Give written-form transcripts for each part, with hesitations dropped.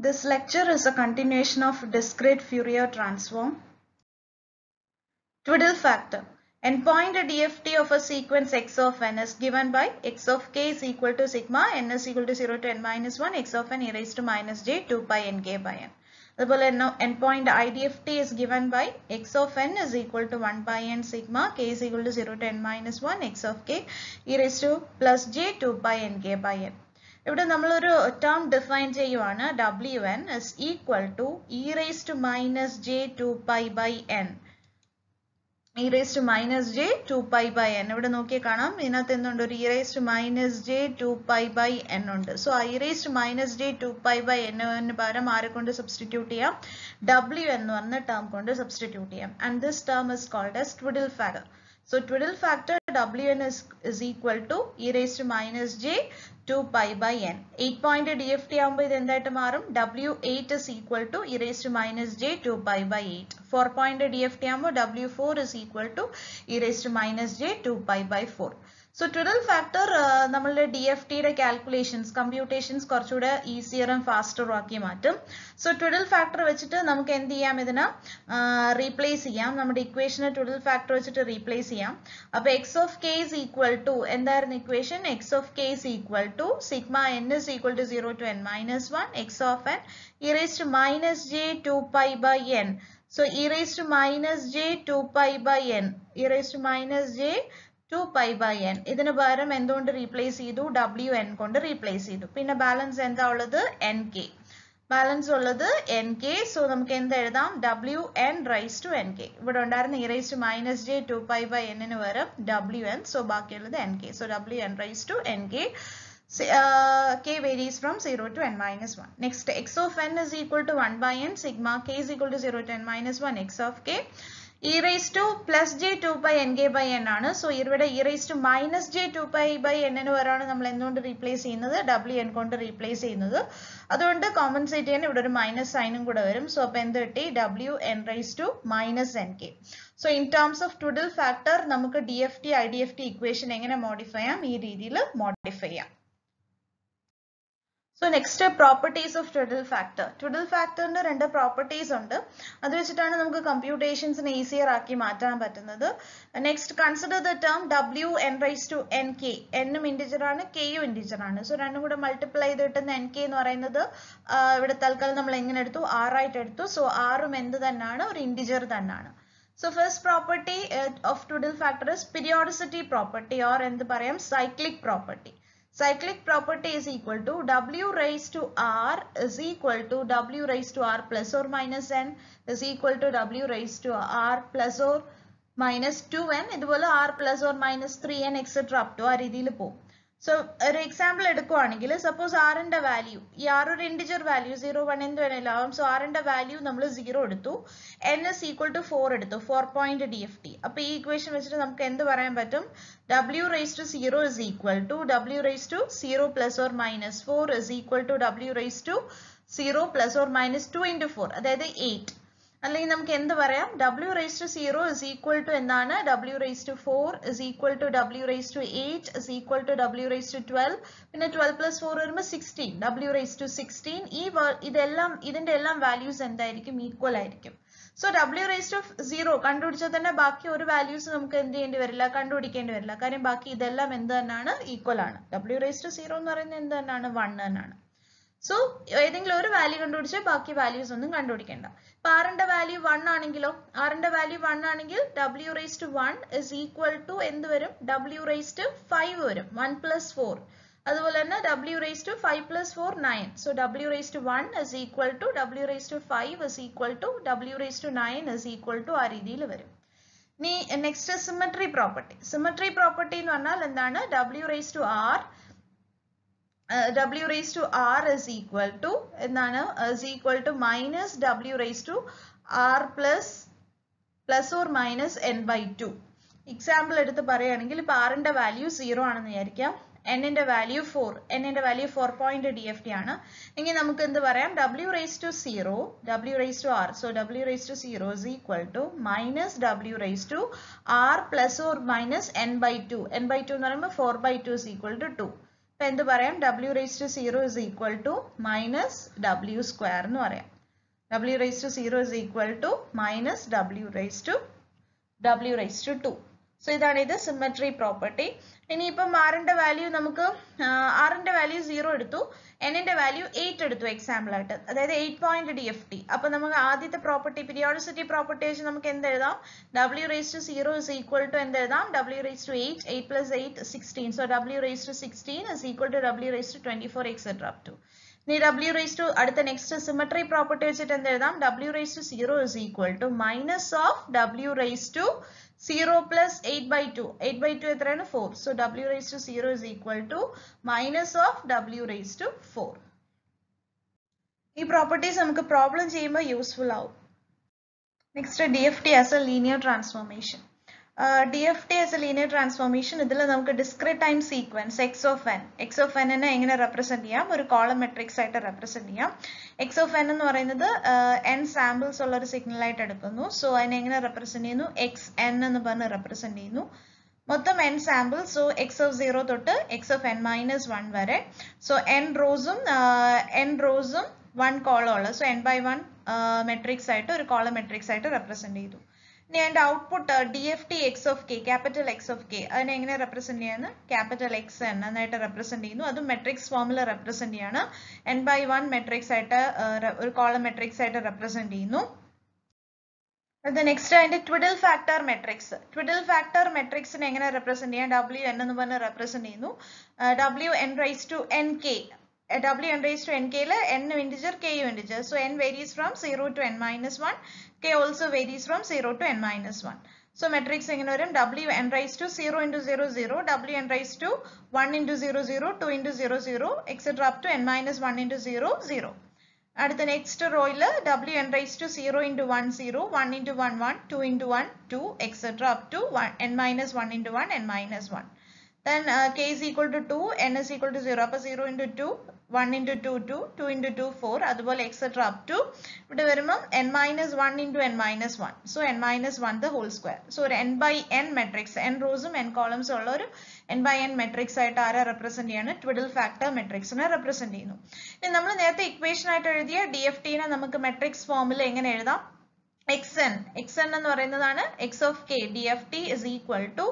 This lecture is a continuation of discrete Fourier transform. Twiddle factor. Endpoint DFT of a sequence x of n is given by x of k is equal to sigma n is equal to 0 to n minus 1 x of n e raised to minus j 2 pi n k by n. അതുപോലെ endpoint IDFT is given by x of n is equal to 1 by n sigma k is equal to 0 to n minus 1 x of k e raised to plus j 2 pi n k by n. ഇവിടെ നമ്മൾ ഒരു term define ചെയ്യുവാണ് wn is equal to e raised to minus j 2 pi by n. e raised to minus j 2 pi by n. ഇവിടെ നോക്കിയാൽ കാണാം ഇതിനകത്ത് എന്തുണ്ട് ഒരു e raised to minus j 2 pi by n ഉണ്ട്. So e raised to minus j 2 pi by n ന് പകരം ആരെ കൊണ്ട് സബ്സ്റ്റിറ്റ്യൂട്ട് ചെയ്യാം? w എന്ന് പറഞ്ഞ ടേം കൊണ്ട് സബ്സ്റ്റിറ്റ്യൂട്ട് ചെയ്യാം. And this term is called as twiddle factor. So twiddle factor wn is equal to e raised to minus j 2 pi by n. 8-point DFT ആകുമ്പോൾ ഇത് എന്തായിട്ട് മാറും? w8 is equal to e raised to minus j 2 pi by 8. 4-point DFT ആകുമ്പോൾ w4 is equal to e raised to minus j 2 pi by 4. So twiddle factor നമ്മളുടെ DFT യുടെ calculations, computations കുറച്ചുകൂടെ easier and faster ആക്കി മാറ്റും. So twiddle factor വെച്ചിട്ട് നമുക്ക് എന്ത് ചെയ്യാം? ഇതിനെ replace ചെയ്യാം. നമ്മുടെ equation twiddle factor വെച്ചിട്ട് replace ചെയ്യാം. അപ്പോൾ x of k is equal to എന്തായിരുന്നു equation? x of k is equal to sigma n is equal to 0 to n minus 1 x of n e raised to minus j 2 pi by n. So e raised to minus j 2 pi by n. e raised to minus j 2 pi by n. ഇതിന് പകരം എന്തുകൊണ്ട് replace ചെയ്തു? wn കൊണ്ട് replace ചെയ്തു. പിന്നെ balance എന്താ ഉള്ളത്? nk. Balance ഉള്ളത് nk. സോ നമുക്ക് എന്ത് എഴുതാം? wn raise to nk. ഇവിടെ ഉണ്ടായിരുന്ന e raise to minus j 2 pi by n ന് പകരം wn. സോ ബാക്കിയുള്ളത് nk. So wn raise to nk. k varies from 0 to n minus 1. Next, x of n is equal to 1 by n sigma k is equal to 0 to n minus 1 x of k e raised to plus j 2 pi nk by n ആണ്. So ഇവിടെ e raised to minus j 2 pi by n ന് പകരമാണ് നമ്മൾ എന്തുകൊണ്ട് replace ചെയ്യുന്നത്? wn കൊണ്ട് replace ചെയ്യുന്നത്. അതുകൊണ്ട് കോമ്പൻസേറ്റ് ചെയ്യാൻ ഇവിടെ ഒരു മൈനസ് സൈനും കൂടെ വരും. സോ അപ്പോൾ എന്ത് കിട്ടി? wn raised to minus nk. So in terms of twiddle factor നമുക്ക് DFT IDFT ഇക്വേഷൻ എങ്ങനെ മോഡിഫൈ ചെയ്യാം? ഈ രീതിയിൽ മോഡിഫൈ ചെയ്യാം. So next, properties of twiddle factor. Twiddle factor ന്റെ രണ്ട് properties ഉണ്ട്. അത് വെച്ചിട്ടാണ് നമുക്ക് computations നെ easier ആക്കി മാറ്റാൻ പറ്റുന്നത്. Next, consider the term wn raised to nk. n ഉം integer ആണ്, k ഉം integer ആണ്. So രണ്ടും കൂടെ multiply ചെയ്ത് കിട്ടുന്ന nk എന്ന് പറയുന്നത് ഇവിടെ തൽക്കാലം നമ്മൾ എങ്ങനെ എടുത്തു? r ആയിട്ട് എടുത്തു. So r ഉം എന്ത് തന്നെയാണ്? ഒരു integer തന്നെയാണ്. So first property of twiddle factor is periodicity property or എന്ത് പറയാം? Cyclic property. Cyclic property is equal to w raised to r is equal to w raised to r plus or minus n is equal to w raised to r plus or minus 2n. ഇതുപോലെ r plus or minus 3n etc. up to ആ രീതിയിൽ പോകും. So ഒരു example എടുക്കുവാണെങ്കിൽ suppose ആറിന്റെ value, ഈ R ഒരു integer value 0 1 എന്ത് വേണേലും ആവാം. സോ ആറിന്റെ വാല്യൂ നമ്മൾ 0 എടുത്തു, n is equal to 4 എടുത്തു, 4-point DFT. അപ്പൊ ഈ ഇക്വേഷൻ വെച്ചിട്ട് നമുക്ക് എന്ത് പറയാൻ പറ്റും? w raised to 0 is equal to w raised to 0 plus or minus 4 is equal to w raised to 0 plus or minus 2 into 4, അതായത് 8. അല്ലെങ്കിൽ നമുക്ക് എന്ത് പറയാം? w raised to 0 is equal to എന്താണ്? w raised to 4 is equal to w raised to 8 is equal to w raised to 12. പിന്നെ 12 plus 4 വരുമ്പോൾ 16. w raised to 16. ഇതിന്റെ എല്ലാം വാല്യൂസ് എന്തായിരിക്കും? ഈക്വൽ ആയിരിക്കും. സോ w raised to 0 കണ്ടുപിടിച്ചാൽ തന്നെ ബാക്കി ഒരു വാല്യൂസ് നമുക്ക് എന്ത് ചെയ്യേണ്ടി വരില്ല? കണ്ടുപിടിക്കേണ്ടി വരില്ല. കാര്യം ബാക്കി ഇതെല്ലാം എന്ത് തന്നെയാണ്? ഈക്വൽ ആണ്. w raised to 0 എന്ന് പറയുന്നത് എന്ത് തന്നെയാണ്? 1 തന്നെയാണ്. സോ ഏതെങ്കിലും ഒരു വാല്യൂ കണ്ടുപിടിച്ചാൽ ബാക്കി വാല്യൂസ് ഒന്നും കണ്ടുപിടിക്കേണ്ട. ഇപ്പൊ ആറിന്റെ വാല്യൂ 1 ആണെങ്കിലോ, ആറിന്റെ വാല്യൂ 1 ആണെങ്കിൽ w raised to 1 is equal to എന്ത് വരും? w raised to 5 വരും. 1 plus 4. അതുപോലെ തന്നെ w raised to 5 plus 4 9. So w raised to 1 is equal to w raised to 5 is equal to w raised to 9 is equal to ആ രീതിയിൽ വരും. ഇനി next symmetry property. Symmetry property എന്ന് പറഞ്ഞാൽ എന്താണ്? w raised to r w raised to r is equal to എന്താണ്? is equal to minus w raised to r plus or minus n by 2. Example എടുത്ത് പറയുകയാണെങ്കിൽ ഇപ്പൊ r ന്റെ value 0 ആണെന്ന് വിചാരിക്കാം, n ന്റെ വാല്യൂ 4, n ന്റെ വാല്യൂ 4-point DFT ആണ്. എങ്കിൽ നമുക്ക് എന്ത് പറയാം? w raised to 0, w raised to r. So w raised to 0 is equal to minus w raised to r plus or minus n by 2. n by 2 എന്ന് പറയുമ്പോൾ 4 by 2 is equal to 2. അപ്പോൾ എന്ത് പറയാം? W raised to 0 is equal to minus W square എന്ന് പറയാം. W raised to 0 is equal to minus W raised to 2. So ഇതാണ് ഇത് symmetry property. ഇനിയിപ്പം ആറിന്റെ വാല്യൂ നമുക്ക് ആറിന്റെ വാല്യൂ 0 എടുത്തു, എന്നിന്റെ വാല്യൂ 8 എടുത്തു എക്സാമ്പിൾ ആയിട്ട്, അതായത് 8 പോയിന്റ് DFT. അപ്പൊ നമുക്ക് ആദ്യത്തെ പ്രോപ്പർട്ടി പീരിയോഡിസിറ്റി പ്രോപ്പർട്ടി വെച്ച് നമുക്ക് എന്ത് എഴുതാം? W raised to 0 is equal to എന്ത് എഴുതാം? W raised to 8, 8 plus 8 16. So W raised to 16 is equal to W raised to 24 etc. up to. ഇനി W raised to അടുത്ത നെക്സ്റ്റ് സിമെട്രി പ്രോപ്പർട്ടി വെച്ചിട്ട് എന്ത് എഴുതാം? W raised to 0 is equal to minus of W raised to 0 plus 8 by 2. 8 by 2 എത്രയാണ്? 4. So W raised to 0 is equal to minus of W raised to 4. ഈ properties നമുക്ക് problem ചെയ്യുമ്പോൾ useful ആവും. Next DFT as a linear transformation. DFT as a linear transformation, ഇതിൽ നമുക്ക് discrete time sequence x of n നെ എങ്ങനെ represent ചെയ്യാം? ഒരു കോളം മെട്രിക്സ് ആയിട്ട് റെപ്രസെന്റ് ചെയ്യാം. x of n എന്ന് പറയുന്നത് n സാമ്പിൾസ് ഉള്ള ഒരു സിഗ്നൽ ആയിട്ട് എടുക്കുന്നു. സോ അതിനെ എങ്ങനെ റെപ്രസെന്റ് ചെയ്യുന്നു? xn എന്ന് പറഞ്ഞ് റെപ്രസെന്റ് ചെയ്യുന്നു. മൊത്തം n samples, so x of 0 തൊട്ട് x of n minus 1 വരെ. സോ n റോസും 1 കോളം ഉള്ള, സോ n by 1 മെട്രിക്സ് ആയിട്ട് ഒരു കോളം മെട്രിക്സ് ആയിട്ട് റെപ്രസെന്റ് ചെയ്തു. ഇനി അതിന്റെ output DFT x of k, capital x of k, അതിനെ എങ്ങനെ റെപ്രസെന്റ് ചെയ്യാന്ന്? ക്യാപിറ്റൽ xn എന്നായിട്ട് റെപ്രസെന്റ് ചെയ്യുന്നു. അതും മെട്രിക്സ് ഫോമിൽ റെപ്രസെന്റ് ചെയ്യാണ്. n by 1 മെട്രിക്സ് ആയിട്ട് ഒരു കോളം മെട്രിക്സ് ആയിട്ട് റെപ്രസെന്റ് ചെയ്യുന്നു. അത് നെക്സ്റ്റ് അതിന്റെ twiddle factor matrix. Twiddle factor മെട്രിക്സിനെ എങ്ങനെ റെപ്രസെന്റ് ചെയ്യാം? WN എന്ന് പറഞ്ഞ് റെപ്രസെന്റ് ചെയ്യുന്നു. WN raised to nk. WN raised to nk ല് n integer, k integer. So n varies from 0 to n minus 1. K also varies from 0 to n minus 1. So matrix എങ്ങനെ വരും? WN raised to 0 into 0 0, WN raised to 1 into 0 0, 2 into 0 0, etc. up to n minus 1 into 0 0. അടുത്ത next റോയിൽ WN raised to 0 into 1 0, 1 into 1 1, 2 into 1 2, etc. up to n minus 1 into 1 n minus 1. Then k is equal to 2, n is equal to 0. അപ്പോൾ 0 into 2, 1 into 2 2, 2 into 2 4, അതുപോലെ etc. up to ഇവിടെ വരുമ്പോൾ n minus 1 into n minus 1. So n minus 1 the whole square. So ഒരു n by n matrix, n റോസും n കോളംസും ഉള്ള ഒരു n by n matrix ആയിട്ട് ആരെ റെപ്രസെന്റ് ചെയ്യാണ്? ട്വിഡിൽ ഫാക്ടർ മെട്രിക്സിനെ റെപ്രസെന്റ് ചെയ്യുന്നു. ഇനി നമ്മൾ നേരത്തെ ഇക്വേഷൻ ആയിട്ട് എഴുതിയ DFT-നെ നമുക്ക് മെട്രിക്സ് ഫോമിൽ എങ്ങനെ എഴുതാം? xn എന്ന് പറയുന്നതാണ് x of k. DFT is equal to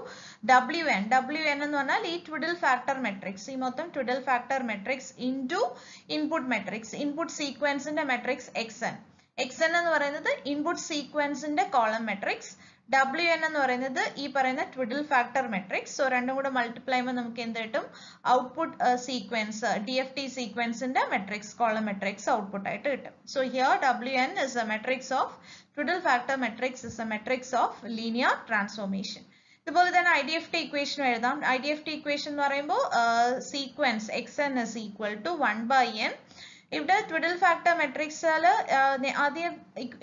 WN എന്ന് പറഞ്ഞാൽ ഈ ട്വിഡിൽ ഫാക്ടർ മെട്രിക്സ്, ഈ മൊത്തം twiddle factor matrix into input matrix, input സീക്വൻസിന്റെ മെട്രിക്സ് xn എന്ന് പറയുന്നത് ഇൻപുട്ട് സീക്വൻസിന്റെ കോളം മെട്രിക്സ്, WN എന്ന് പറയുന്നത് ഈ പറയുന്ന ട്വിഡിൽ ഫാക്ടർ മെട്രിക്സ്. സോ രണ്ടും കൂടെ മൾട്ടിപ്ലൈ ചെയ്യുമ്പോൾ നമുക്ക് എന്ത് കിട്ടും? ഔട്ട്പുട്ട് സീക്വൻസ്, DFT സീക്വൻസിന്റെ മെട്രിക്സ്, കോളം മെട്രിക്സ് ഔട്ട്പുട്ട് ആയിട്ട് കിട്ടും. So here WN is a matrix of twiddle factor matrix is a matrix of linear transformation. ഇതുപോലെ തന്നെ IDFT ഇക്വേഷൻ എഴുതാം. IDFT ഇക്വേഷൻ എന്ന് പറയുമ്പോൾ sequence xn is equal to 1 by n. ഇവിടെ twiddle factor മെട്രിക്സിൽ ആദ്യം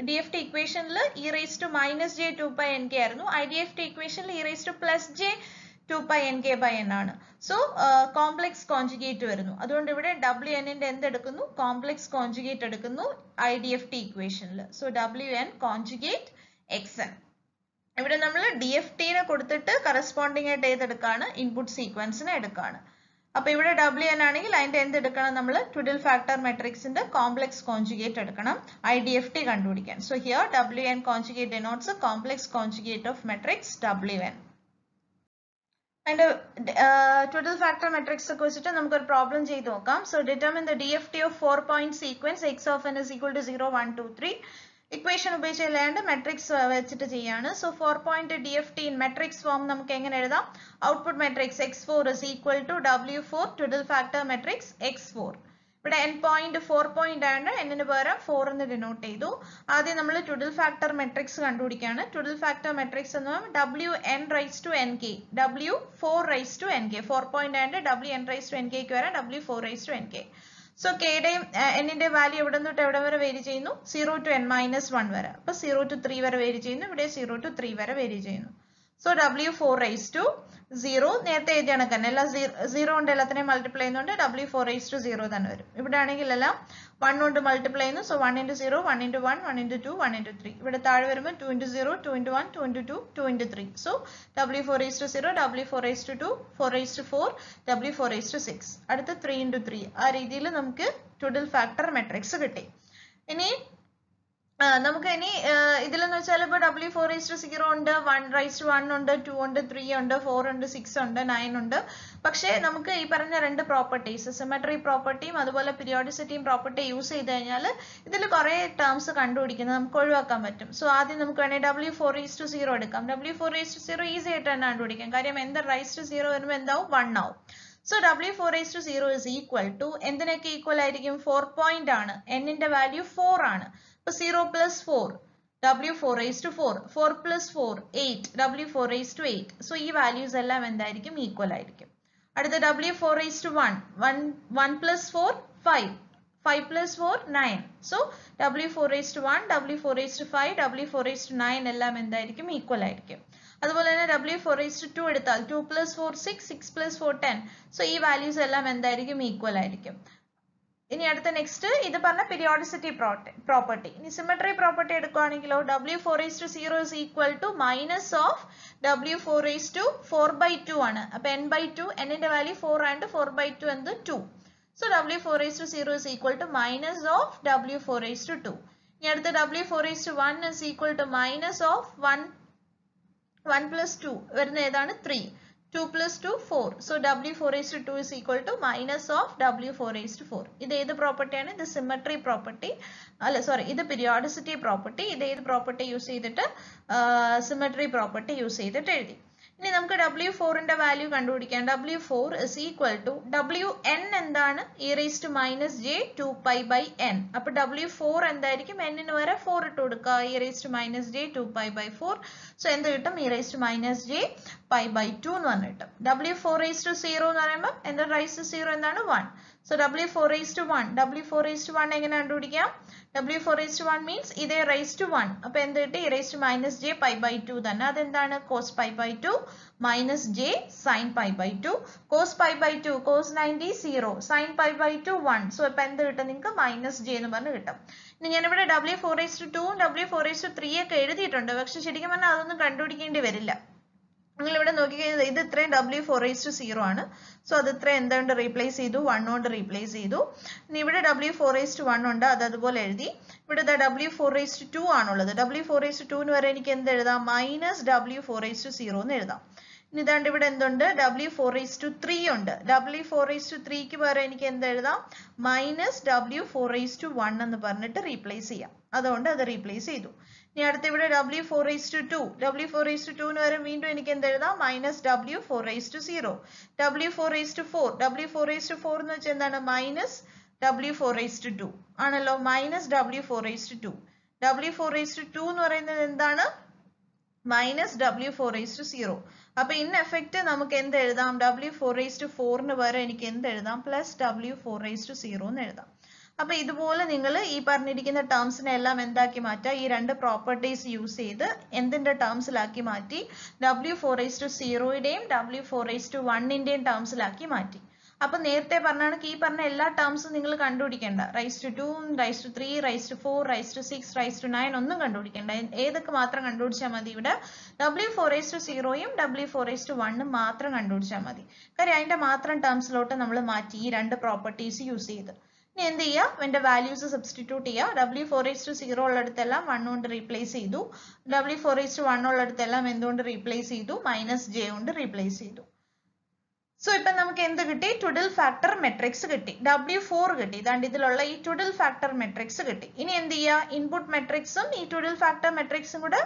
DFT ഇക്വേഷനിൽ e raised to minus j 2 pi nk ആയിരുന്നു. IDFT ഇക്വേഷനിൽ e raised to plus j 2 pi nk by n ആണ്. സോ കോംപ്ലക്സ് കോൺജുഗേറ്റ് വരുന്നു. അതുകൊണ്ട് ഇവിടെ WN-ന്റെ എന്ത് എടുക്കുന്നു? കോംപ്ലക്സ് കോൺജുഗേറ്റ് എടുക്കുന്നു IDFT ഇക്വേഷനിൽ. So WN conjugate xn. ഇവിടെ നമ്മൾ DFT-നെ കൊടുത്തിട്ട് കറസ്പോണ്ടിങ് ആയിട്ട് ഏതെടുക്കാണ്? ഇൻപുട്ട് സീക്വൻസിനെ എടുക്കാണ്. അപ്പോൾ ഇവിടെ WN ആണെങ്കിൽ അതിന്റെ എന്ത് എടുക്കണം? നമ്മൾ ട്വിഡിൽ ഫാക്ടർ മെട്രിക്സിന്റെ കോംപ്ലക്സ് കോൺജുഗേറ്റ് എടുക്കണം IDFT കണ്ടുപിടിക്കാൻ. So here WN conjugate denotes a complex conjugate of matrix WN. അതിന്റെ ട്വിഡിൽ ഫാക്ടർ മെട്രിക്സ് ഒക്കെ വെച്ചിട്ട് നമുക്ക് ഒരു പ്രോബ്ലം ചെയ്ത് നോക്കാം. So determine the DFT of 4-point sequence x of n is equal to 0 1 2 3. Equation ഉപയോഗിച്ചില്ലാണ്ട് matrix വെച്ചിട്ട് ചെയ്യാണ്. So 4-point DFT in matrix form നമുക്ക് എങ്ങനെ എഴുതാം? Output matrix x4 is equal to W4 twiddle factor matrix x4. ഇവിടെ n point 4 point ആണ്, n-ന് പകരം 4 എന്ന് denote ചെയ്തു. ആദ്യം നമ്മൾ ട്വിഡിൽ ഫാക്ടർ മെട്രിക്സ് കണ്ടുപിടിക്കുകയാണ്. ട്വിഡിൽ ഫാക്ടർ മെട്രിക്സ് എന്ന് WN raised to nk, W4 raised to nk. 4 point ആണ്, WN raised to nk ക്ക് വരാം W4 raised to nk. So കെയുടെയും എന്നിന്റെ വാല്യൂ എവിടെ തൊട്ട് എവിടെ വരെ വേരി ചെയ്യുന്നു? 0 to n minus 1 വരെ. അപ്പോൾ 0 to 3 വരെ വേരി ചെയ്യുന്നു. ഇവിടെ 0 to 3 വരെ വേരി ചെയ്യുന്നു. So W4 raised to 0 നേരത്തെ എഴുതിയ കണക്കന്നെ എല്ലാം 0 കൊണ്ട് എല്ലാത്തിനെയും മൾട്ടിപ്ലൈ ചെയ്യുന്നുണ്ട് W4 raised to 0 തന്നെ വരും. ഇവിടെ ആണെങ്കിൽ എല്ലാം 1 കൊണ്ട് മൾട്ടിപ്ലൈ ചെയ്യുന്നു. So 1 into 0, 1 into 1, 1 into 2, 1 into 3. ഇവിടെ താഴെ വരുമ്പോൾ 2 into 0, 2 into 1, 2 into 2, 2 into 3. So W4 raised to 0, W4 raised to 2, 4 raised to 4, W4 raised to 6. അടുത്ത 3 into 3. ആ രീതിയിൽ നമുക്ക് total factor matrix കിട്ടി. ഇനി നമുക്ക് ഇനി ഇതിലെന്ന് വെച്ചാൽ ഇപ്പോൾ W4 raised to 0 ഉണ്ട്, 1 raised to 1 ഉണ്ട്, 2 ഉണ്ട്, 3 ഉണ്ട്, 4 ഉണ്ട്, 6 ഉണ്ട്, 9 ഉണ്ട്. പക്ഷേ നമുക്ക് ഈ പറഞ്ഞ രണ്ട് പ്രോപ്പർട്ടീസ് സിമെട്രി പ്രോപ്പർട്ടിയും അതുപോലെ പീരിയോഡിസിറ്റിയും പ്രോപ്പർട്ടി യൂസ് ചെയ്ത് കഴിഞ്ഞാൽ ഇതിൽ കുറേ ടേംസ് കണ്ടുപിടിക്കുന്നത് നമുക്ക് ഒഴിവാക്കാൻ പറ്റും. സോ ആദ്യം നമുക്ക് വേണമെങ്കിൽ W4 raised to 0 എടുക്കാം. W4 raised to 0 ഈസി ആയിട്ട് തന്നെ കണ്ടുപിടിക്കാം. കാര്യം എന്താ raised to 0 വരുമ്പോൾ എന്താവും 1 ആവും. So W4 raised to 0 is equal to എന്തിനൊക്കെ ഈക്വൽ ആയിരിക്കും 4 പോയിന്റ് ആണ്. n ന്റെ വാല്യൂ 4 ആണ്. So 0 plus 4, W4 raised to 4, 4 plus 4, 8, W4 raised to 8. So ഈ values എല്ലാം എന്തായിരിക്കും ഈക്വൽ ആയിരിക്കും. അടുത്ത W4 raised to 1, 1 plus 4, 5, 5 plus 4, 9. So W4 raised to 1, W4 raised to 5, W4 raised to 9 എല്ലാം എന്തായിരിക്കും ഈക്വൽ ആയിരിക്കും. അതുപോലെ തന്നെ W4 raised to 2 എടുത്താൽ 2 plus 4, 6, 6 plus 4, 10. So ഈ values എല്ലാം എന്തായിരിക്കും ഈക്വൽ ആയിരിക്കും. ഇനി അടുത്ത നെക്സ്റ്റ് ഇത് പറഞ്ഞ പീരിയോഡിസിറ്റി പ്രോപ്പർട്ടി. ഇനി സിമെട്രി പ്രോപ്പർട്ടി എടുക്കുകയാണെങ്കിലോ W4 raised to 0 is equal to minus of W4 raised to 4/2 ആണ്. അപ്പോൾ n/2, n ന്റെ വാല്യൂ 4 ആൻഡ് 4/2 എന്ത് 2. So W4 raised to 0 is equal to minus of W4 raised to 2. ഇനി അടുത്ത W4 raised to 1 is equal to minus of 1 plus 2 വരുന്ന ഏതാണ് 3. 2 plus 2, 4. So W4 raised to 2 is equal to minus of W4 raised to 4. ഇത് ഏത് പ്രോപ്പർട്ടിയാണ്? ഇത് symmetry property അല്ല sorry ഇത് പീരിയോഡിസിറ്റി പ്രോപ്പർട്ടി. ഇത് ഏത് പ്രോപ്പർട്ടി യൂസ് ചെയ്തിട്ട് സിമെട്രി പ്രോപ്പർട്ടി യൂസ് ചെയ്തിട്ട് എഴുതി. ഇനി നമുക്ക് W4 ന്റെ വാല്യൂ കണ്ടുപിടിക്കാം. W4 is equal to Wn എന്താണ്? e raised to minus j 2π/n. അപ്പോൾ W4 എന്തായിരിക്കും? n ന് വരെ 4 ഇട്ട് കൊടുക്കുക. e raised to minus j 2π/4. So എന്ത് കിട്ടും? e raised to minus j π/2 എന്ന് പറഞ്ഞു കിട്ടും. W4 raised to 0 എന്ന് പറയുമ്പോൾ എന്താ raised to 0 എന്താണ് 1. So W4 raised to 1. W4 raised to 1 എങ്ങനെ കണ്ടുപിടിക്കാം? W4 raised to 1 means ഇതേ raised to 1. അപ്പോൾ എന്ത് കിട്ടി? e raised to minus j π/2 തന്നെ. അതെന്താണ്? cos π/2 minus j sin π/2. cos π/2 cos 90 0 sin π/2 1. So അപ്പോൾ എന്ത് കിട്ടും നിങ്ങൾക്ക്? മൈനസ് ജെ എന്ന് പറഞ്ഞ് കിട്ടും. ഇനി ഞാനിവിടെ W4 raised to 2 W4 raised to 3 ഒക്കെ എഴുതിയിട്ടുണ്ട്. പക്ഷെ ശരിക്കും പറഞ്ഞാൽ അതൊന്നും കണ്ടുപിടിക്കേണ്ടി വരില്ല. നിങ്ങൾ ഇവിടെ നോക്കിക്കഴിഞ്ഞാൽ ഇത് ഇത്രയും W4 raised to 0 ആണ്. സോ അത് ഇത്രയും എന്തുകൊണ്ട് റീപ്ലേസ് ചെയ്തു? 1 കൊണ്ട് റീപ്ലേസ് ചെയ്തു. ഇനി ഇവിടെ W4 raised to 1 ഉണ്ട്, അത് അതുപോലെ എഴുതി. ഇവിടെ W4 raised to 2 ആണുള്ളത്. W4 raised to 2 വരെ എനിക്ക് എന്ത് എഴുതാം? മൈനസ് W4 raised to 0 എന്ന് എഴുതാം. ഇനി ഇതാണ്ട് ഇവിടെ എന്തുണ്ട്? W4 raised to 3 ഉണ്ട്. W4 raised to 3ക്ക് പകരം എനിക്ക് എന്ത് എഴുതാം? മൈനസ് W4 raised to 1 എന്ന് പറഞ്ഞിട്ട് റീപ്ലേസ് ചെയ്യാം. അതുകൊണ്ട് അത് റീപ്ലേസ് ചെയ്തു. ഇനി അടുത്ത ഇവിടെ W4 raised to 2. W4 raised to 2 ന് വരെ വീണ്ടും എനിക്ക് എന്ത് എഴുതാം? Minus W4 raised to 0. W4 raised to 4. W4 raised to 4 എന്ന് വെച്ചാൽ എന്താണ്? മൈനസ് W4 raised to 2 ആണല്ലോ. Minus W4 raised to 2. W4 raised to 2 എന്ന് പറയുന്നത് എന്താണ്? Minus W4 raised to 0. അപ്പൊ ഇൻ എഫക്റ്റ് നമുക്ക് എന്ത് എഴുതാം? W4 raised to 4 ന് പകരം എനിക്ക് എന്ത് എഴുതാം? പ്ലസ് W4 raised to 0 എന്ന് എഴുതാം. അപ്പൊ ഇതുപോലെ നിങ്ങൾ ഈ പറഞ്ഞിരിക്കുന്ന ടേംസിനെ എല്ലാം എന്താക്കി മാറ്റാം? ഈ രണ്ട് പ്രോപ്പർട്ടീസ് യൂസ് ചെയ്ത് എന്തിന്റെ ടേംസിലാക്കി മാറ്റി? W4 raised to 0യുടെയും W4 raised to 1ന്റെയും ടേംസിലാക്കി മാറ്റി. അപ്പൊ നേരത്തെ പറഞ്ഞാണ് ഈ പറഞ്ഞ എല്ലാ ടേംസും നിങ്ങൾ കണ്ടുപിടിക്കേണ്ട. raised to 2, raised to 3, raised to 4, raised to 6, raised to 9 ഒന്നും കണ്ടുപിടിക്കേണ്ട. ഏതൊക്കെ മാത്രം കണ്ടുപിടിച്ചാൽ മതി? ഇവിടെ W4 raised to 0യും W4 raised to 1ഉം മാത്രം കണ്ടുപിടിച്ചാൽ മതി. കാര്യം അതിന്റെ മാത്രം ടേംസിലോട്ട് നമ്മൾ മാറ്റി ഈ രണ്ട് പ്രോപ്പർട്ടീസ് യൂസ് ചെയ്ത്. ഇനി എന്ത് ചെയ്യുക? ഇതിന്റെ വാല്യൂസ് സബ്സ്റ്റിറ്റ്യൂട്ട് ചെയ്യുക. W4 raised to 0 ഉള്ളിടത്തെല്ലാം 1 കൊണ്ട് റീപ്ലേസ് ചെയ്തു. W4 raised to 1 ഉള്ളിടത്തെല്ലാം എന്തുകൊണ്ട് റീപ്ലേസ് ചെയ്തു? മൈനസ് ജെ കൊണ്ട് റീപ്ലേസ് ചെയ്തു. സോ ഇപ്പൊ നമുക്ക് എന്ത് കിട്ടി? ട്വിഡിൽ ഫാക്ടർ മെട്രിക്സ് കിട്ടി. W4 കിട്ടി. ഇതാണ്ട് ഇതിലുള്ള ഈ ട്വിഡിൽ ഫാക്ടർ മെട്രിക്സ് കിട്ടി. ഇനി എന്ത് ചെയ്യുക? ഇൻപുട്ട് മെട്രിക്സും ഈ ട്വിഡിൽ ഫാക്ടർ മെട്രിക്സും കൂടെ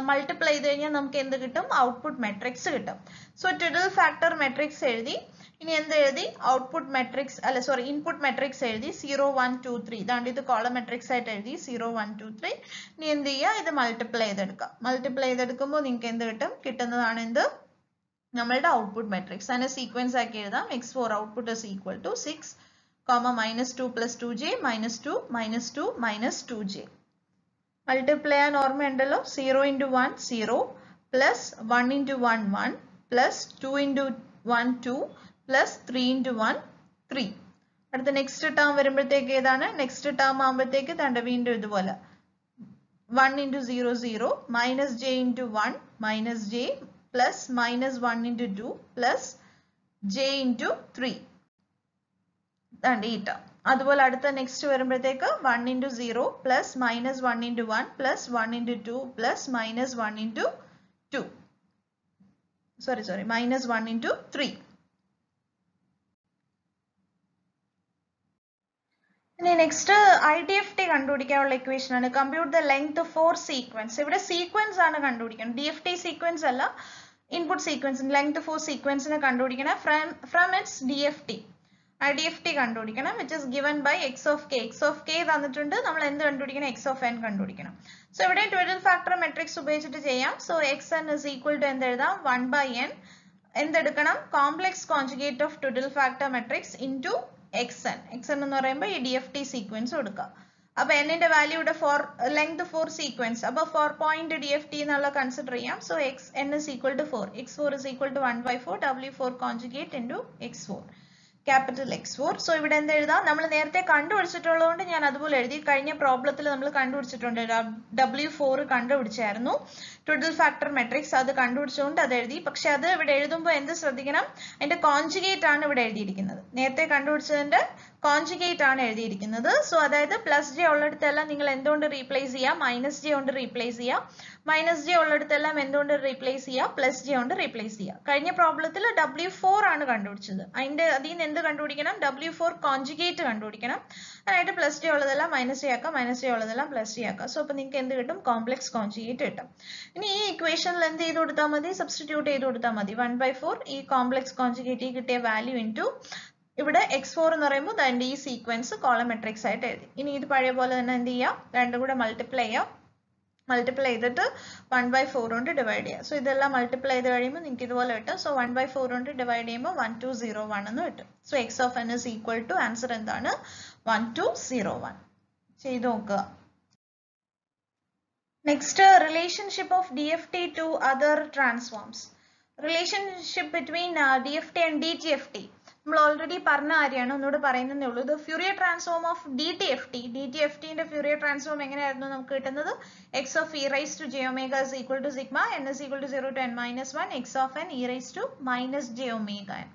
മൾട്ടിപ്ലൈ ചെയ്ത് കഴിഞ്ഞാൽ നമുക്ക് എന്ത് കിട്ടും? ഔട്ട്പുട്ട് മെട്രിക്സ് കിട്ടും. സോ ട്വിഡിൽ ഫാക്ടർ മെട്രിക്സ് എഴുതി. ഇനി എന്ത് എഴുതി? ഔട്ട്പുട്ട് മെട്രിക്സ് അല്ല സോറി ഇൻപുട്ട് മെട്രിക്സ് എഴുതി. 0 1 2 3. ഇതാണ്ട് ഇത് കോളം മെട്രിക്സ് ആയിട്ട് എഴുതി. 0 1 2 3. ഇനി എന്ത് ചെയ്യുക? ഇത് മൾട്ടിപ്ലൈ ചെയ്തെടുക്കാം. മൾട്ടിപ്ലൈ ചെയ്തെടുക്കുമ്പോൾ നിങ്ങൾക്ക് എന്ത് കിട്ടും? കിട്ടുന്നതാണ് എന്ത്? നമ്മളുടെ ഔട്ട്പുട്ട് മെട്രിക്സ്. അതിനെ സീക്വൻസ് ആക്കി എഴുതാം. x4 output is equal to 6, minus 2 plus 2j, minus 2, minus 2, minus 2j. Multiply ചെയ്യാൻ ഓർമ്മയുണ്ടല്ലോ. 0 into 1 0, plus 1 into 1 1 plus 2 into 1 2 plus 3 into 1 3. അടുത്ത നെക്സ്റ്റ് ടേം വരുമ്പോഴത്തേക്ക് ഏതാണ്? നെക്സ്റ്റ് ടേം ആകുമ്പോഴത്തേക്ക് തണ്ട വീണ്ടും ഇതുപോലെ 1 into 0 0 minus j into 1 minus j plus minus 1 into 2 plus j into 3. തണ്ട ഈ term. അതുപോലെ അടുത്ത നെക്സ്റ്റ് വരുമ്പോഴത്തേക്ക് 1 into 0 plus minus 1 into 1 plus 1 into 2 plus minus 1 into 2. Sorry, minus 1 into 3. ഇനി നെക്സ്റ്റ് IDFT കണ്ടുപിടിക്കാനുള്ള ഇക്വേഷൻ ആണ് compute the length four sequence. ഇവിടെ sequence ആണ് കണ്ടുപിടിക്കണം, DFT സീക്വൻസ് അല്ല, ഇൻപുട്ട് സീക്വൻസ് ലെങ്ത് ഫോർ സീക്വൻസിനെ കണ്ടുപിടിക്കണം ഫ്രം ഇറ്റ്സ് IDFT കണ്ടുപിടിക്കണം which is given by x of k തന്നിട്ടുണ്ട്. നമ്മൾ എന്ത് കണ്ടുപിടിക്കണം? x of n കണ്ടുപിടിക്കണം. സോ ഇവിടെ ട്വിഡിൽ ഫാക്ടർ മെട്രിക്സ് ഉപയോഗിച്ചിട്ട് ചെയ്യാം. So xn is equal to എന്ത് എഴുതാം? 1 by n എന്തെടുക്കണം? Complex conjugate of twiddle factor matrix into xn എന്ന് പറയുമ്പോൾ ഈ DFT സീക്വൻസ് കൊടുക്കുക. അപ്പൊ n ന്റെ വാല്യൂ ഇവിടെ ഫോർ ലെങ്ത് ഫോർ സീക്വൻസ്, അപ്പൊ 4 പോയിന്റ് DFT എന്നുള്ള കൺസിഡർ ചെയ്യാം. So xn is equal to 4, x4 is equal to 1 by 4 w4 conjugate into x4 capital X4. So ഇവിടെ എന്ത് എഴുതാം? നമ്മൾ നേരത്തെ കണ്ടുപിടിച്ചിട്ടുള്ളതുകൊണ്ട് ഞാൻ അതുപോലെ എഴുതി. കഴിഞ്ഞ പ്രോബ്ലത്തിൽ നമ്മൾ കണ്ടുപിടിച്ചിട്ടുണ്ട്, W4 കണ്ടുപിടിച്ചായിരുന്നു ട്വിഡിൽ ഫാക്ടർ മെട്രിക്സ്, അത് കണ്ടുപിടിച്ചുകൊണ്ട് അത് എഴുതി. പക്ഷെ അത് ഇവിടെ എഴുതുമ്പോൾ എന്ത് ശ്രദ്ധിക്കണം? അതിന്റെ കോൺജുഗേറ്റ് ആണ് ഇവിടെ എഴുതിയിരിക്കുന്നത്. നേരത്തെ കണ്ടുപിടിച്ചതിന്റെ കോൺജുഗേറ്റ് ആണ് എഴുതിയിരിക്കുന്നത്. സോ അതായത് പ്ലസ് ജെ ഉള്ളിടത്തെല്ലാം നിങ്ങൾ എന്തുകൊണ്ട് റീപ്ലേസ് ചെയ്യുക? മൈനസ് ജെ കൊണ്ട് റീപ്ലേസ് ചെയ്യുക. മൈനസ് ജെ ഉള്ളിടത്തെല്ലാം എന്തുകൊണ്ട് റീപ്ലേസ് ചെയ്യുക? പ്ലസ് ജെ കൊണ്ട് റീപ്ലേസ് ചെയ്യുക. കഴിഞ്ഞ പ്രോബ്ലത്തിൽ W4 ആണ് കണ്ടുപിടിച്ചത്. അതിൽ നിന്ന് എന്ത് കണ്ടുപിടിക്കണം? W4 കോൺജുഗേറ്റ് കണ്ടുപിടിക്കണം. അതിനായിട്ട് പ്ലസ് ജെ ഉള്ളതെല്ലാം മൈനസ് ജെ ആക്കാം, മൈനസ് ജെ ഉള്ളതെല്ലാം പ്ലസ് ജെ ആക്കാം. സോ അപ്പൊ നിങ്ങൾക്ക് എന്ത് കിട്ടും? കോംപ്ലക്സ് കോൺജുഗേറ്റ് കിട്ടും. ഇനി ഈ ഇക്വേഷനിൽ എന്ത് ചെയ്ത് കൊടുത്താൽ മതി? സബ്സ്റ്റിറ്റ്യൂട്ട് ചെയ്ത് കൊടുത്താൽ മതി. 1 by 4 ഈ കോംപ്ലക്സ് കോൺജുഗേറ്റ് കിട്ടിയ വാല്യൂ ഇൻറ്റു ഇവിടെ x4 എന്ന് പറയുമ്പോൾ അതിന്റെ ഈ സീക്വൻസ് കോളം മെട്രിക്സ് ആയിട്ട് എഴുതി. ഇനി ഇത് പഴയ പോലെ തന്നെ എന്ത് ചെയ്യാം? രണ്ടും കൂടെ മൾട്ടിപ്ലൈ ചെയ്യാം. മൾട്ടിപ്ലൈ ചെയ്തിട്ട് 1 by 4 കൊണ്ട് ഡിവൈഡ് ചെയ്യാം. സോ ഇതെല്ലാം മൾട്ടിപ്ലൈ ചെയ്ത് കഴിയുമ്പോൾ നിങ്ങൾക്ക് ഇതുപോലെ കിട്ടും. സോ 1 by 4 കൊണ്ട് ഡിവൈഡ് ചെയ്യുമ്പോൾ 1201 എന്ന് കിട്ടും. So x of n is equal to answer എന്താണ്? 1201. ചെയ്ത് നോക്കുക. Next relationship of DFT to other transforms. Relationship between DFT and DTFT നമ്മൾ ഓൾറെഡി പറഞ്ഞ കാര്യമാണ്, ഒന്നുകൂടെ പറയുന്നതേ ഉള്ളൂ. ഇത് ഫ്യൂറിയർ ട്രാൻസ്ഫോം ഓഫ് DTFTന്റെ ഫ്യൂറിയർ ട്രാൻസ്ഫോം എങ്ങനെയായിരുന്നു നമുക്ക് കിട്ടുന്നത്? x of e raised to j omega is equal to sigma n is equal to 0 to n minus 1 x of n e raised to minus j omega n.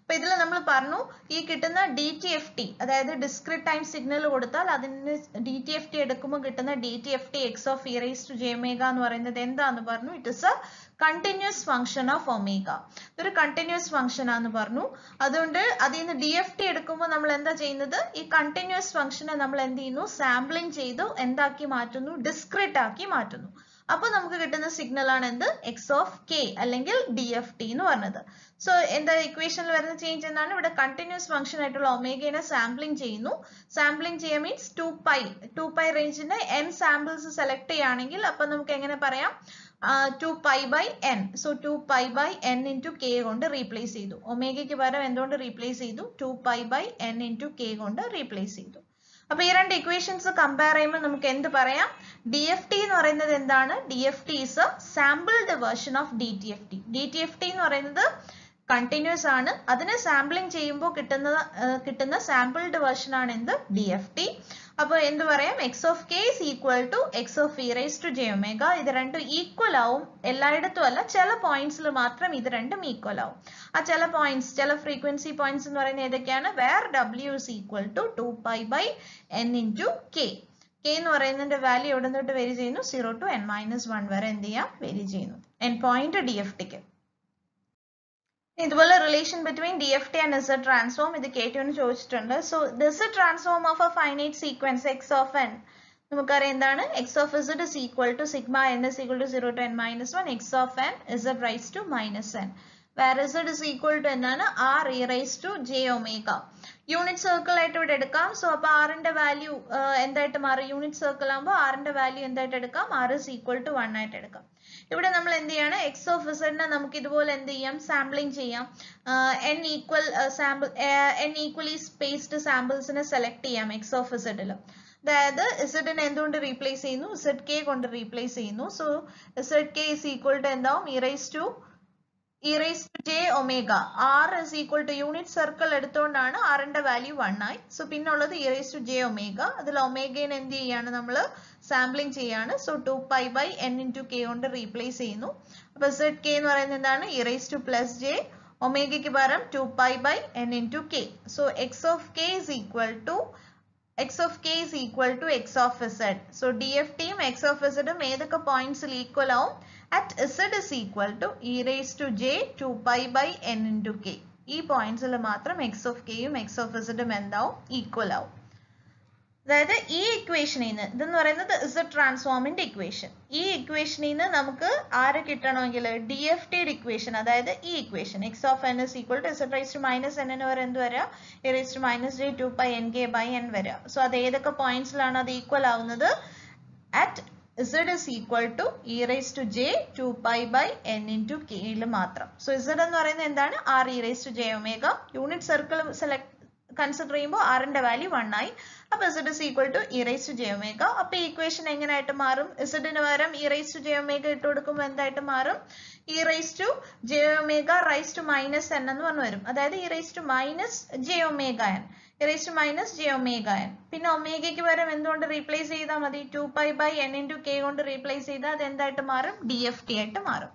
അപ്പൊ ഇതിൽ നമ്മൾ പറഞ്ഞു ഈ കിട്ടുന്ന DTFT അതായത് ഡിസ്ക്രീറ്റ് ടൈം സിഗ്നൽ കൊടുത്താൽ അതിന് DTFT എടുക്കുമ്പോൾ കിട്ടുന്ന DTFT x of e raised to j omega എന്ന് പറയുന്നത് എന്താന്ന് പറഞ്ഞു? It is A continuous function of omega. ഇതൊരു കണ്ടിന്യൂസ് ഫംഗ്ഷൻ ആണെന്ന് പറഞ്ഞു. അതുകൊണ്ട് അതിൽ നിന്ന് DFT എടുക്കുമ്പോൾ നമ്മൾ എന്താ ചെയ്യുന്നത്? ഈ കണ്ടിന്യൂസ് ഫംഗ്ഷനെ നമ്മൾ എന്ത് ചെയ്യുന്നു? സാമ്പിളിംഗ് ചെയ്തു എന്താക്കി മാറ്റുന്നു? ഡിസ്ക്രീറ്റ് ആക്കി മാറ്റുന്നു. അപ്പൊ നമുക്ക് കിട്ടുന്ന സിഗ്നൽ ആണ് എന്ത്? x of k അല്ലെങ്കിൽ DFT എന്ന് പറഞ്ഞത്. സോ എന്താ ഇക്വേഷനിൽ വരുന്ന ചേഞ്ച് എന്താണ്? ഇവിടെ കണ്ടിന്യൂസ് ഫംഗ്ഷൻ ആയിട്ടുള്ള ഒമേഗയെ സാമ്പിളിംഗ് ചെയ്യുന്നു. സാമ്പിളിംഗ് ചെയ്യുക മീൻസ് 2π റേഞ്ചിന്റെ n സാമ്പിൾസ് സെലക്ട് ചെയ്യുകയാണെങ്കിൽ അപ്പൊ നമുക്ക് എങ്ങനെ പറയാം? 2π by n. So 2π by n into k കൊണ്ട് റീപ്ലേസ് ചെയ്തു. ഒമേഗയ്ക്ക് പകരം എന്തുകൊണ്ട് റീപ്ലേസ് ചെയ്തു? 2π by n into k കൊണ്ട് റീപ്ലേസ് ചെയ്തു. അപ്പൊ ഈ രണ്ട് ഇക്വേഷൻസ് കമ്പയർ ചെയ്യുമ്പോൾ നമുക്ക് എന്ത് പറയാം? DFT എന്ന് പറയുന്നത് എന്താണ്? DFT is a sampled version of DTFT. DTFT എന്ന് പറയുന്നത് കണ്ടിന്യൂസ് ആണ്. അതിനെ സാമ്പിളിംഗ് ചെയ്യുമ്പോൾ കിട്ടുന്ന സാമ്പിൾഡ് വേർഷൻ ആണ് എന്ത്? DFT. അപ്പൊ എന്ത് പറയാം? x of k is equal to x of e raised to j omega. ഇത് രണ്ടും ഈക്വൽ ആവും. എല്ലായിടത്തും അല്ല, ചില പോയിന്റ്സിൽ മാത്രം ഇത് രണ്ടും ഈക്വൽ ആവും. ആ ചില പോയിന്റ്സ്, ചില ഫ്രീക്വൻസി പോയിന്റ്സ് എന്ന് പറയുന്നത് ഏതൊക്കെയാണ്? Where w is equal to 2π by n into k. k എന്ന് പറയുന്നതിന്റെ വാല്യൂ എവിടെ നിന്നിട്ട് വേരി ചെയ്യുന്നു? 0 to n minus 1 വരെ എന്ത് ചെയ്യാം? വേരി ചെയ്യുന്നു. n പോയിന്റ് DFTക്ക്. ഇതുപോലെ relation between DFT and Z transform ഇത് കേട്ടുവിന് ചോദിച്ചിട്ടുണ്ട്. So Z transform of a finite sequence x of n നമുക്കറിയാം എന്താണ്? x of z is equal to sigma n is equal to 0 to n minus 1 x of n z raised to minus n. Where z is equal to എന്താണ്? r e raised to j omega. Unit circle ആയിട്ട് ഇവിടെ എടുക്കാം. So അപ്പൊ r ന്റെ value എന്തായിട്ട് മാറും? Unit circle ആകുമ്പോൾ r ന്റെ വാല്യൂ എന്തായിട്ട് എടുക്കാം? r is equal to 1 ആയിട്ട് എടുക്കാം. ഇവിടെ നമ്മൾ എന്ത് ചെയ്യാണ്? x of z നെ നമുക്ക് ഇതുപോലെ എന്ത് ചെയ്യാം? സാമ്പിളിംഗ് ചെയ്യാം. n ഈക്വലി സ്പേസ്ഡ് സാമ്പിൾസിനെ സെലക്ട് ചെയ്യാം x of z ൽ. അതായത് z നെ എന്തുകൊണ്ട് റീപ്ലേസ് ചെയ്യുന്നു? zk കൊണ്ട് റീപ്ലേസ് ചെയ്യുന്നു. So zk is equal to എന്താവും? e raised to j omega. r is equal to unit circle എടുത്തുകൊണ്ടാണ് r ന്റെ വാല്യൂ 1 ആയി. സോ പിന്നെ ഉള്ളത് e raised to j omega. അതിൽ ഒമേഗനെ എന്ത് ചെയ്യാണ് നമ്മൾ? സാമ്പിളിംഗ് ചെയ്യാണ്. So 2pi by n into k കൊണ്ട് റീപ്ലേസ് ചെയ്യുന്നു. അപ്പോൾ zk എന്ന് പറയുന്നത് എന്താണ്? e raised to plus j ഒമേഗയ്ക്ക് പകരം 2pi by n into k. So x of k is equal to x of z. So DFT ഉം x of z ഉം ഏതൊക്കെ പോയിന്റ്സിൽ ഈക്വൽ ആവും? At z is equal to e raised to j 2pi by n into k. ഈ പോയിന്റ്സിൽ മാത്രം x of k ഉം x of z ഉം എന്താവും? Equal ആവും. അതായത് ഈ ഇക്വേഷനിൽ നിന്ന് ഇതെന്ന് പറയുന്നത് z ട്രാൻസ്ഫോമിന്റെ ഇക്വേഷൻ. ഈ ഇക്വേഷനിൽ നിന്ന് നമുക്ക് ആരെ കിട്ടണമെങ്കിൽ DFTയുടെ ഇക്വേഷൻ, അതായത് ഈ equation x of n is equal to z raised to minus n വരെ എന്ത് വരിക? e raised to minus j 2pi nk by n വരിക. സോ അത് ഏതൊക്കെ പോയിന്റ്സിലാണ് അത് ഈക്വൽ ആവുന്നത്? at z is equal to e raised to j 2pi by n into k യിൽ മാത്രം. സോ z എന്ന് പറയുന്നത് എന്താണ്? r e raised to j omega. Unit circle select consider ചെയ്യുമ്പോൾ r ന്റെ വാല്യൂ 1 ആയി. അപ്പോൾ z is equal to e raised to j omega. അപ്പോൾ ഈ ഇക്വേഷൻ എങ്ങനെയായിട്ട് മാറും? z ന് പകരം e raised to j omega ഇട്ട് കൊടുക്കുമ്പോൾ എന്തായിട്ട് മാറും? e raised to j omega raised to minus n എന്ന് പറഞ്ഞു വരും. അതായത് e raised to minus j omega n. e raised to minus j omega n. പിന്നെ ഒമേഗയ്ക്ക് പകരം എന്തുകൊണ്ട് റീപ്ലേസ് ചെയ്താൽ മതി? 2pi by n into k കൊണ്ട് റീപ്ലേസ് ചെയ്താൽ അത് എന്തായിട്ട് മാറും? DFT ആയിട്ട് മാറും.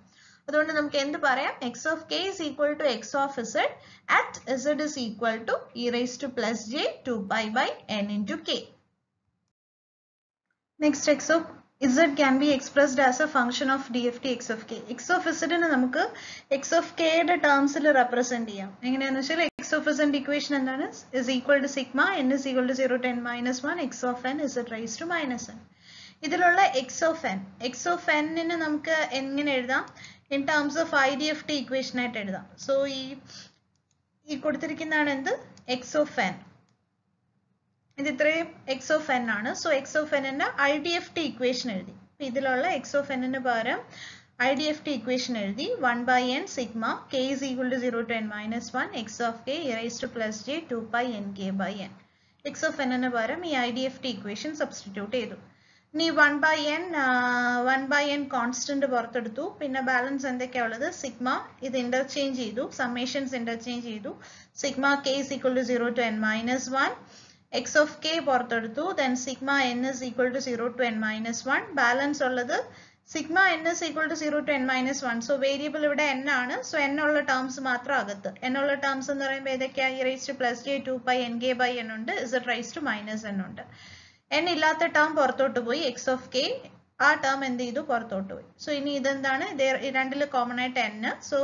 അതുകൊണ്ട് നമുക്ക് എന്ത് പറയാം? x of k is equal to x of z at z is equal to e raised to plus j 2pi by n into k. Next, x of z can be expressed as a function of DFT x of k. x of z നെ നമുക്ക് x of k യുടെ ടേംസിൽ represent ചെയ്യാം. എങ്ങനെയാണെന്ന് വെച്ചാൽ x of z ന്റെ equation എന്താണ്? is equal to sigma n is equal to 0 to n minus 1 x of n z raised to minus n. ഇതിലുള്ള x of n നെ നമുക്ക് എങ്ങനെ എഴുതാം? in terms of IDFT equation ആയിട്ട് എഴുതാം. So ഈ കൊടുത്തിരിക്കുന്നതാണ് എന്ത്? x of n. ഇത് ഇത്രയും x of n ആണ്. സോ x of n ന്റെ IDFT ഇക്വേഷൻ എഴുതി. ഇതിലുള്ള x of n ന് പകരം IDFT ഇക്വേഷൻ എഴുതി. 1 by n sigma k is equal to 0 to n minus 1 x of k e raised to plus j 2pi nk by n. x of n ന് പകരം ഈ IDFT equation substitute ചെയ്തു. ഇനി 1 by n constant പുറത്തെടുത്തു. പിന്നെ balance എന്തൊക്കെയാ ഉള്ളത്? Sigma ഇത് ഇന്റർചേഞ്ച് ചെയ്തു, സമ്മേഷൻസ് ഇന്റർചേഞ്ച് ചെയ്തു. Sigma k is equal to 0 to n minus 1 x of k പുറത്തെടുത്തു. then sigma n is equal to 0 to n minus 1. Balance ഉള്ളത് sigma n is equal to 0 to n minus 1. So variable ഇവിടെ n ആണ്. So n ഉള്ള terms മാത്രം അകത്ത്. n ഉള്ള terms എന്ന് പറയുമ്പോൾ ഏതൊക്കെയാ? e raised to plus j 2pi nk by n ഉണ്ട്, z raised to minus n ഉണ്ട്. n ഇല്ലാത്ത ടേം പുറത്തോട്ട് പോയി. x of k ആ ടേം എന്ത് ചെയ്തു? പുറത്തോട്ട് പോയി. സോ ഇനി ഇതെന്താണ്? രണ്ടിൽ കോമൺ ആയിട്ട് n. സോ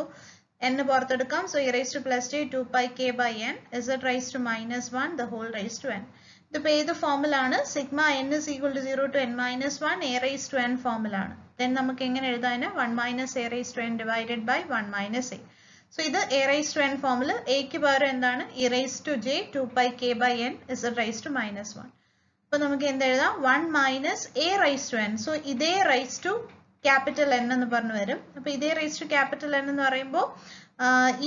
n പുറത്തെടുക്കാം. So e raised to plus j 2pi k by n z raised to minus 1 the whole raised to n. ഇതിപ്പോൾ ഏത് ഫോമിലാണ്? Sigma n is equal to 0 to n minus 1 a raised to n ഫോമിലാണ്. then നമുക്ക് എങ്ങനെ എഴുതാൻ? 1 minus a raised to n divided by 1 minus a. So ഇത് a raised to n ഫോമിൽ എക്ക് പകരം എന്താണ്? e raised to j 2pi k by n z raised to minus 1. അപ്പോൾ നമുക്ക് എന്ത് എഴുതാം? 1 minus a raised to n. So ഇതേ raised to capital N എന്ന് പറഞ്ഞു വരും. അപ്പോൾ ഇതേ raised to capital N എന്ന് പറയുമ്പോൾ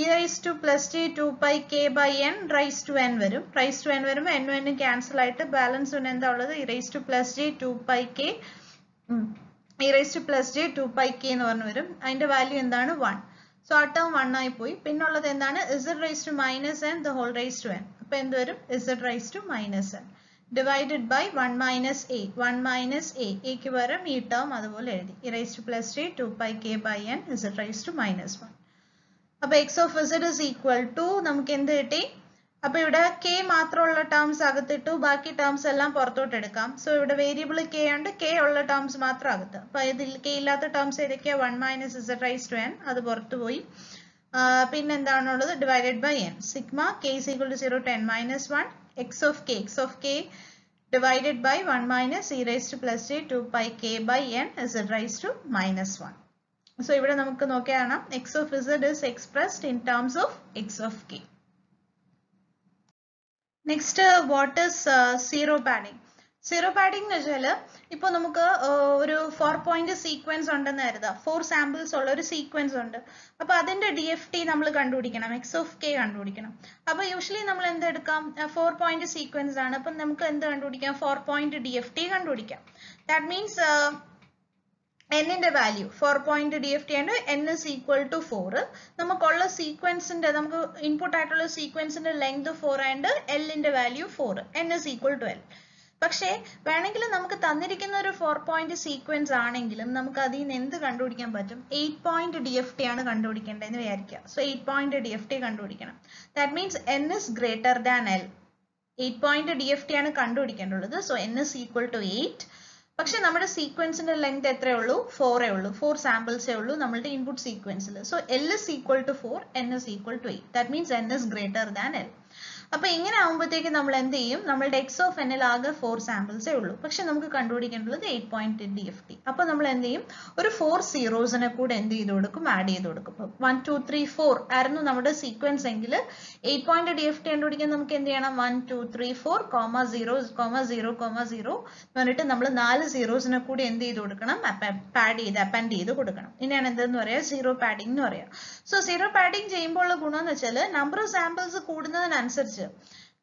e raised to plus j 2pi k by n raised to n വരും. raised to n വരുമ്പോൾ n n ക്യാൻസൽ ആയിട്ട് ബാലൻസ് എന്താ ഉള്ളത്? e raised to plus j 2pi k e raised to plus j 2pi k എന്ന് പറഞ്ഞു വരും. അതിന്റെ value എന്താണ്? 1. സോ ആ ടേം 1 ആയി പോയി. പിന്നുള്ളത് എന്താണ്? z raised to minus n the whole raised to n. അപ്പോൾ എന്ത് വരും? z raised to minus n divided by 1 minus a. 1 minus a. ക്ക് പകരം ഈ ടേം അതുപോലെ എഴുതി. e raised to plus j 2pi k by n z raised to minus 1. അപ്പോൾ x of z is equal to നമുക്ക് എന്ത് കിട്ടി? അപ്പോൾ ഇവിടെ k മാത്രമുള്ള ടേംസ് അകത്തിട്ടു, ബാക്കി ടേംസ് എല്ലാം പുറത്തോട്ട് എടുക്കാം. സോ ഇവിടെ വേരിയബിൾ k ഉണ്ട്, k ഉള്ള ടേംസ് മാത്രം അകത്ത്. അപ്പോൾ ഇതിൽ k ഇല്ലാത്ത ടേംസ് ഏതൊക്കെയാ? 1 minus z raised to n അത് പുറത്തു പോയി. പിന്നെ എന്താണുള്ളത്? Divided by n. Sigma k is equal to 0 to n minus 1 x of k divided by 1 minus e raised to plus j 2pi k by n z raised to minus 1. So ഇവിടെ നമുക്ക് നോക്കിയാണ് x of z is expressed in terms of x of k. Next, what is zero padding? Zero padding എന്ന് വെച്ചാൽ ഇപ്പോൾ നമുക്ക് ഒരു 4-point sequence ഉണ്ടെന്ന് കരുതാം. 4 സാമ്പിൾസ് ഉള്ള ഒരു സീക്വൻസ് ഉണ്ട്. അപ്പോൾ അതിന്റെ DFT നമ്മൾ കണ്ടുപിടിക്കണം, X of k കണ്ടുപിടിക്കണം. അപ്പോൾ യൂഷ്വലി നമ്മൾ എന്തെടുക്കാം, 4-point സീക്വൻസ് ആണ്. അപ്പം നമുക്ക് എന്ത് കണ്ടുപിടിക്കാം, 4-point DFT കണ്ടുപിടിക്കാം. ദാറ്റ് മീൻസ് n-ന്റെ വാല്യൂ 4-point DFT ആണ്. n is equal to 4. നമുക്കുള്ള സീക്വൻസിന്റെ നമുക്ക് ഇൻപുട്ട് ആയിട്ടുള്ള സീക്വൻസിന്റെ ലെങ്ത് 4 ആൻഡ് l-ന്റെ value 4, n is equal to l. പക്ഷേ വേണമെങ്കിൽ നമുക്ക് തന്നിരിക്കുന്ന ഒരു 4-point സീക്വൻസ് ആണെങ്കിലും നമുക്ക് അതിൽ നിന്ന് എന്ത് കണ്ടുപിടിക്കാൻ പറ്റും, 8-point DFT ആണ് കണ്ടുപിടിക്കേണ്ടതെന്ന് വിചാരിക്കുക. സോ 8-point DFT കണ്ടുപിടിക്കണം. That means n is greater than l. 8-point DFT ആണ് കണ്ടുപിടിക്കേണ്ടുള്ളത്. So n is equal to 8. പക്ഷെ നമ്മുടെ സീക്വൻസിന്റെ ലെങ്ത് എത്രയേ ഉള്ളൂ, 4 ഉള്ളൂ. 4 സാമ്പിൾസേ ഉള്ളൂ നമ്മളുടെ ഇൻപുട്ട് സീക്വൻസിൽ. So l is equal to 4, n is equal to 8. That means n is greater than l. അപ്പൊ ഇങ്ങനെ ആകുമ്പോഴത്തേക്ക് നമ്മൾ എന്ത് ചെയ്യും, നമ്മളുടെ x of n ൽ ആകെ 4 സാമ്പിൾസേ ഉള്ളൂ. പക്ഷെ നമുക്ക് കണ്ടുപിടിക്കേണ്ടത് 8-point DFT. അപ്പൊ നമ്മൾ എന്ത് ചെയ്യും, ഒരു 4 സീറോസിനെ കൂടെ എന്ത് ചെയ്ത് കൊടുക്കും, ആഡ് ചെയ്ത് കൊടുക്കും. 1 2 3 4 ആയിരുന്നു നമ്മുടെ സീക്വൻസ് എങ്കിൽ 8-point DFT കണ്ടുപിടിക്കാൻ നമുക്ക് എന്ത് ചെയ്യണം, 1 2 3 4 0 0 0 എന്നിട്ട് നമ്മൾ 4 സീറോസിനെ കൂടി എന്ത് ചെയ്ത് കൊടുക്കണം, അപ്പൻഡ് ചെയ്ത് കൊടുക്കണം. ഇനിയാണ് എന്തെന്ന് പറയാ, സീറോ പാഡിംഗ് എന്ന് പറയാം. സോ സീറോ പാഡിംഗ് ചെയ്യുമ്പോൾ ഉള്ള ഗുണം എന്ന് വെച്ചാൽ നമ്പർ ഓഫ് സാമ്പിൾസ് കൂടുന്നതിനനുസരിച്ച്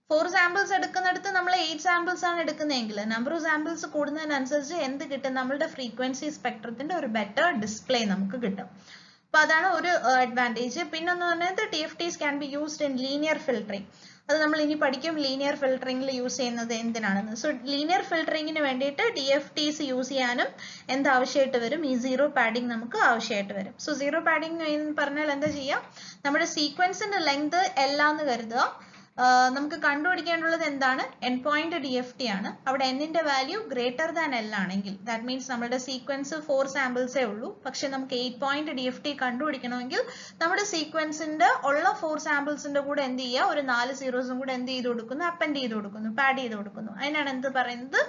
4 സാമ്പിൾസ് എടുക്കുന്നിടത്ത് നമ്മൾ 8 സാമ്പിൾസ് ആണ് എടുക്കുന്നതെങ്കിൽ നമ്പർ ഓഫ് സാമ്പിൾസ് കൂടുന്നതിനനുസരിച്ച് എന്ത് കിട്ടും, നമ്മളുടെ ഫ്രീക്വൻസി സ്പെക്ട്രത്തിന്റെ ഒരു ബെറ്റർ ഡിസ്പ്ലേ നമുക്ക് കിട്ടും. അപ്പൊ അതാണ് ഒരു അഡ്വാൻറ്റേജ്. പിന്നെ ഒന്ന് പറഞ്ഞത് TFTs can be used in linear filtering. അത് നമ്മൾ ഇനി പഠിക്കും ലീനിയർ ഫിൽട്ടറിംഗിൽ യൂസ് ചെയ്യുന്നത് എന്തിനാണെന്ന്. സോ ലീനിയർ ഫിൽട്ടറിംഗിന് വേണ്ടിയിട്ട് DFTs യൂസ് ചെയ്യാനും എന്ത് ആവശ്യമായിട്ട് വരും, ഈ സീറോ പാഡിംഗ് നമുക്ക് ആവശ്യമായിട്ട് വരും. സോ സീറോ പാഡിംഗ് എന്ന് പറഞ്ഞാൽ എന്താ ചെയ്യാം, നമ്മുടെ സീക്വൻസിന്റെ ലെങ്ത് എല്ലാന്ന് കരുതുക. നമുക്ക് കണ്ടുപിടിക്കേണ്ടുള്ളത് എന്താണ്, n-point DFT ആണ്. അവിടെ n-ന്റെ വാല്യൂ ഗ്രേറ്റർ ദാൻ l ആണെങ്കിൽ ദാറ്റ് മീൻസ് നമ്മുടെ സീക്വൻസ് 4 സാമ്പിൾസേ ഉള്ളൂ. പക്ഷെ നമുക്ക് 8-point DFT കണ്ടുപിടിക്കണമെങ്കിൽ നമ്മുടെ സീക്വൻസിന്റെ ഉള്ള 4 സാമ്പിൾസിന്റെ കൂടെ എന്ത് ചെയ്യുക, ഒരു 4 സീറോസും കൂടെ എന്ത് ചെയ്ത് കൊടുക്കുന്നു, അപ്പൻഡ് ചെയ്ത് കൊടുക്കുന്നു, പാഡ് ചെയ്ത് കൊടുക്കുന്നു. അതിനാണ് എന്ത് പറയുന്നത്,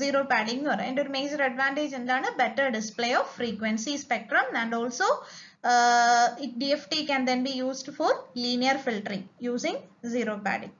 സീറോ പാഡിംഗ് എന്ന് പറയുന്നത്. അതിന്റെ ഒരു മേജർ അഡ്വാൻറ്റേജ് എന്താണ്, better display of frequency spectrum and also DFT can then be used for linear filtering using zero padding.